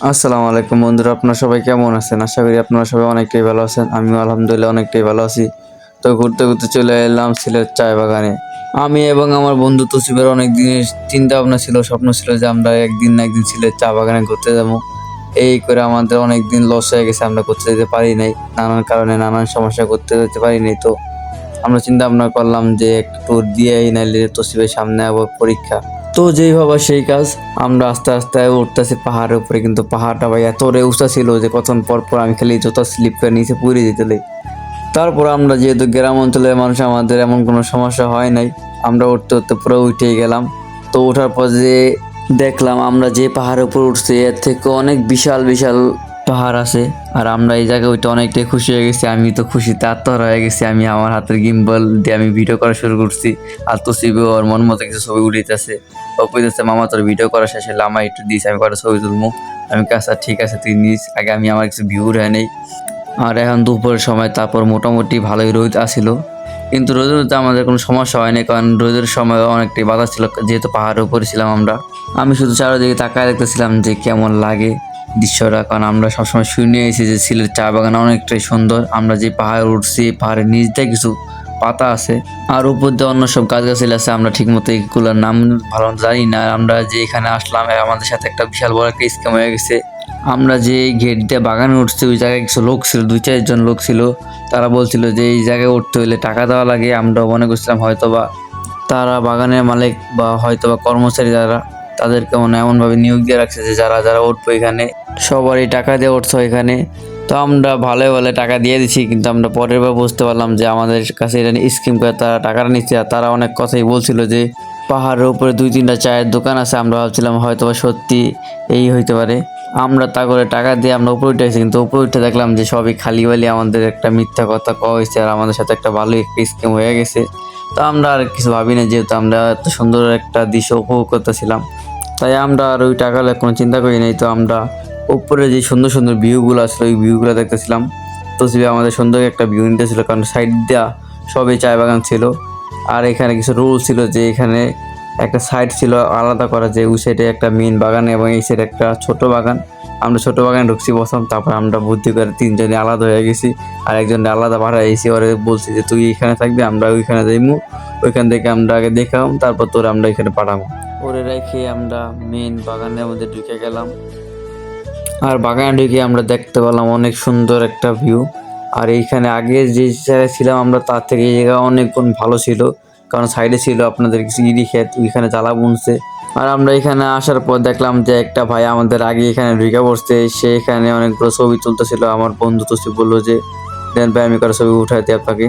আসসালামু আলাইকুম বন্ধুরা, আপনারা সবাই কেমন আছেন? আশা করি আপনারা সবাই অনেকটাই ভালো আছেন। আমিও আলহামদুলিল্লাহ অনেকটাই ভালো আছি। তো ঘুরতে ঘুরতে চলে এলাম সিলেট চায় বাগানে। আমি এবং আমার বন্ধু তসিফের অনেক দিনের চিন্তা ভাবনা ছিল, স্বপ্ন ছিল যে আমরা একদিন না একদিন সিলেট চা বাগানে ঘুরতে যাবো। এই করে আমাদের অনেক দিন লস হয়ে গেছে, আমরা করতে যেতে পারি নাই, নানান কারণে নানান সমস্যা করতে যেতে পারি নাই। তো আমরা চিন্তা ভাবনা করলাম যে একটা ট্যুর দিয়েই নাইলে তসিফের সামনে আবার পরীক্ষা। তো যেই ভাবা সেই কাজ, আমরা আস্তে আস্তে উঠতেছি পাহাড়ের উপরে, কিন্তু পাহাড়টা ভাই এত উঁচা ছিল যে কতক্ষণ পর পর আমি খালি জুতা স্লিপ করে নিচে পড়ে যেতে লাই। তারপর আমরা যেহেতু গ্রাম অঞ্চলের মানুষ, আমাদের এমন কোনো সমস্যা হয় নাই। আমরা উঠতে উঠতে পুরো উঠেই গেলাম। তো ওঠার পর যে দেখলাম আমরা যে পাহাড়ের উপর উঠছি এর থেকে অনেক বিশাল বিশাল পাহাড় আছে। আর আমরা এই জায়গায় ওইটা অনেকটাই খুশি হয়ে গেছি। আমি তো খুশিতে আত্মহারা হয়ে গেছি। আমি আমার হাতের গিম্বল দিয়ে আমি ভিডিও করা শুরু করছি। আর তসিবও ওর মন মতো কিছু ছবি উঠাইতেছে। ও কইতেছে, মামা তোর ভিডিও করা শেষ হলে আমার একটু দিস, আমি কটা ছবি তুলবো। আমি কাছে ঠিক আছে তুই নিস, আগে আমি আমার কিছু ভিউ উঠাই নেই। আর এখন দুপুরের সময়, তারপর মোটামুটি ভালোই রোদ আসিল, কিন্তু রোদেরতে আমাদের কোনো সমস্যা হয়নি, কারণ রোদের সময় অনেকটাই বাতাস ছিল, যেহেতু পাহাড়ের উপরে ছিলাম আমরা। আমি শুধু চারিদিকে তাকায় দেখতেছিলাম যে কেমন লাগে দৃশ্যটা, কারণ আমরা সবসময় শুনে এসেছি যে সিলেট চা বাগান অনেকটাই সুন্দর। আমরা যে পাহাড়ে উঠছি, পাহাড়ের নিচ দিয়ে কিছু পাতা আছে আর উপর দিয়ে অন্য সব গাছগাছালি আছে, আমরা ঠিক মতো এগুলোর নাম ভালো মতো জানি না। আর আমরা যে এখানে আসলাম আমাদের সাথে একটা বিশাল বড় একটা স্ক্যাম হয়ে গেছে। আমরা যে গেট দিয়ে বাগানে উঠছি ওই জায়গায় কিছু লোক ছিল, 2-4 জন লোক ছিল। তারা বলছিল যে এই জায়গায় উঠতে হলে টাকা দেওয়া লাগে। আমরা মনে করছিলাম হয়তোবা তারা বাগানের মালিক বা হয়তোবা কর্মচারী, যারা তাদেরকে মনে এমনভাবে নিয়োগ দিয়ে রাখছে যে যারা যারা উঠবো এখানে সবারই টাকা দিয়ে উঠছো এখানে। তো আমরা ভালো ভালো টাকা দিয়ে দিছি, কিন্তু আমরা পরের বার বুঝতে পারলাম যে আমাদের কাছে এটা স্কিম করে তারা টাকাটা নিচ্ছে। আর তারা অনেক কথাই বলছিল যে পাহাড়ের উপরে 2-3টা চায়ের দোকান আছে। আমরা ভাবছিলাম হয়তোবা সত্যি এই হইতে পারে। আমরা তা করে টাকা দিয়ে আমরা উপরে উঠেছি, কিন্তু উপরে উঠে দেখলাম যে সবই খালি বালি, আমাদের একটা মিথ্যা কথা কওয়া হয়েছে আর আমাদের সাথে একটা ভালোই একটা স্কিম হয়ে গেছে। তো আমরা আর কিছু ভাবি না, যেহেতু আমরা এত সুন্দর একটা দৃশ্য উপভোগ করতেছিলাম, তাই আমরা আর ওই টাকা কোনো চিন্তা করি নাই। তো আমরা উপরে যে সুন্দর সুন্দর ভিউগুলো আসলে ওই ভিউগুলো দেখতেছিলাম। তো আমাদের সুন্দর একটা ভিউ নিতেছিল, কারণ সাইড দিয়া সবই চায় বাগান ছিল। আর এখানে কিছু রুল ছিল যে এখানে একটা সাইড ছিল আলাদা করা, যে ওই সাইডে একটা মেইন বাগান এবং এই সাইডে একটা ছোট বাগান। আমরা ছোট বাগানে ঢুকছি প্রথম, তারপর আমরা বুদ্ধি করে 3জনে আলাদা হয়ে গেছি। আর একজনে আলাদা ভাড়া এসে ওরে বলছি যে তুই এখানে থাকবি, আমরা ওইখানে যাইমু, ওইখান থেকে আমরা আগে দেখাম, তারপর তোর আমরা এখানে পাঠাবো। ওরে রেখে আমরা মেইন বাগানের মধ্যে ঢুকে গেলাম। আর বাগানে ঢুকে আমরা দেখতে পেলাম অনেক সুন্দর একটা ভিউ। আর এইখানে আগে যে জায়গায় ছিলাম আমরা তার থেকে এই জায়গা অনেক গুণ ভালো ছিল, কারণ সাইডে ছিল আপনাদের কিছু ইরি ক্ষেত, ওইখানে জ্বালা বুনছে। আর আমরা এখানে আসার পর দেখলাম যে একটা ভাই আমাদের আগে এখানে ঢুকে পড়ছে, সে এখানে অনেকগুলো ছবি তুলতেছিল। আমার বন্ধু তো বললো যে দেন ভাই আমি কারো ছবি উঠাইতে আপনাকে।